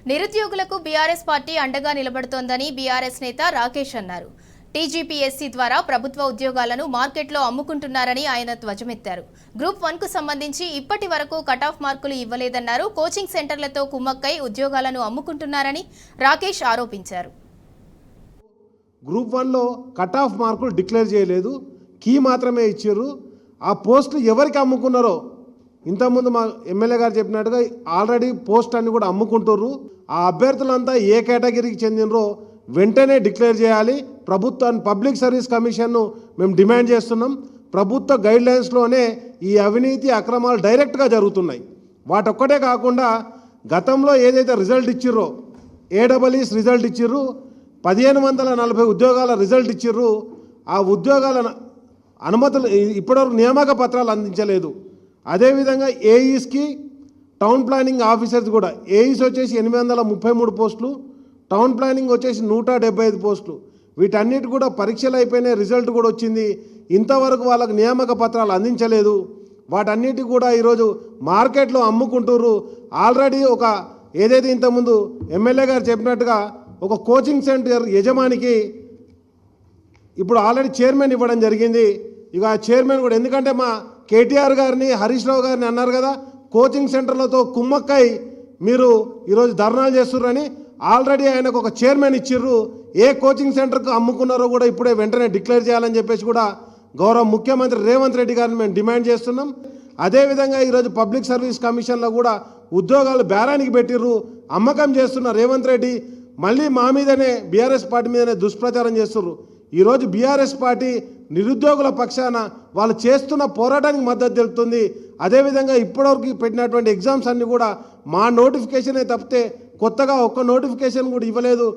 నిరుద్యోగులకు BRS party అండగా నిలబడుతోందని BRS నేత రాకేష్ అన్నారు. టీజీపీఎస్సీ ద్వారా ప్రభుత్వ ఉద్యోగాలను మార్కెట్లో అమ్ముకుంటున్నారని ఆయన ధ్వజమెత్తారు. గ్రూప్ 1 కు సంబంధించి ఇప్పటి వరకు కటాఫ్ మార్కులు ఇవ్వలేదన్నారు. కోచింగ్ సెంటర్లతో కుమ్మక్కై ఉద్యోగాలను అమ్ముకుంటున్నారని రాకేష్ ఆరోపించారు. గ్రూప్ 1లో కటాఫ్ మార్కులు డిక్లేర్ చేయలేదు, కీ మాత్రమే ఇచ్చారు. ఆ పోస్టులు ఎవరికి అమ్ముకున్నారో ఇంతకుముందు మా ఎమ్మెల్యే గారు చెప్పినట్టుగా ఆల్రెడీ పోస్ట్ అన్ని కూడా అమ్ముకుంటుర్రు. ఆ అభ్యర్థులంతా ఏ కేటగిరీకి చెందినరో వెంటనే డిక్లేర్ చేయాలి. ప్రభుత్వాన్ని పబ్లిక్ సర్వీస్ కమిషన్ను మేము డిమాండ్ చేస్తున్నాం. ప్రభుత్వ గైడ్లైన్స్లోనే ఈ అవినీతి అక్రమాలు డైరెక్ట్గా జరుగుతున్నాయి. వాటొక్కటే కాకుండా గతంలో ఏదైతే రిజల్ట్ ఇచ్చిర్రో ఏడబ్ల్యూఎస్ రిజల్ట్ ఇచ్చిర్రు, 1540 ఉద్యోగాల రిజల్ట్ ఇచ్చిర్రు. ఆ ఉద్యోగాల అనుమతులు ఇప్పటివరకు నియామక పత్రాలు అందించలేదు. అదేవిధంగా ఏఈస్కి టౌన్ ప్లానింగ్ ఆఫీసర్స్ కూడా ఏఈస్ వచ్చేసి 833 పోస్టులు, టౌన్ ప్లానింగ్ వచ్చేసి 175 పోస్టులు. వీటన్నిటి కూడా పరీక్షలు అయిపోయినాయి, రిజల్ట్ కూడా వచ్చింది. ఇంతవరకు వాళ్ళకు నియామక పత్రాలు అందించలేదు. వాటన్నిటి కూడా ఈరోజు మార్కెట్లో అమ్ముకుంటుర్రు. ఆల్రెడీ ఒక ఏదైతే ఇంతకుముందు ఎమ్మెల్యే గారు చెప్పినట్టుగా ఒక కోచింగ్ సెంటర్ యజమానికి ఇప్పుడు ఆల్రెడీ చైర్మన్ ఇవ్వడం జరిగింది. ఇక ఆ చైర్మన్ కూడా ఎందుకంటే మా కేటీఆర్ గారిని హరీష్ రావు గారిని అన్నారు కదా, కోచింగ్ సెంటర్లతో కుమ్మక్కై మీరు ఈరోజు ధర్నాలు చేస్తున్నారని ఆల్రెడీ ఆయనకు ఒక చైర్మన్ ఇచ్చిర్రు. ఏ కోచింగ్ సెంటర్కు అమ్ముకున్నారో కూడా ఇప్పుడే వెంటనే డిక్లేర్ చేయాలని చెప్పేసి కూడా గౌరవ ముఖ్యమంత్రి రేవంత్ రెడ్డి గారిని మేము డిమాండ్ చేస్తున్నాం. అదేవిధంగా ఈరోజు పబ్లిక్ సర్వీస్ కమిషన్లో కూడా ఉద్యోగాలు బేరానికి పెట్టిర్రు, అమ్మకం చేస్తున్న రేవంత్ రెడ్డి మళ్ళీ మా మీదనే బీఆర్ఎస్ పార్టీ మీదనే దుష్ప్రచారం చేస్తుర్రు. ఈరోజు బీఆర్ఎస్ పార్టీ నిరుద్యోగుల పక్షాన వాళ్ళు చేస్తున్న పోరాటానికి మద్దతు తెలుపుతుంది. అదేవిధంగా ఇప్పటివరకు పెట్టినటువంటి ఎగ్జామ్స్ అన్నీ కూడా మా నోటిఫికేషనే తప్పితే కొత్తగా ఒక్క నోటిఫికేషన్ కూడా ఇవ్వలేదు.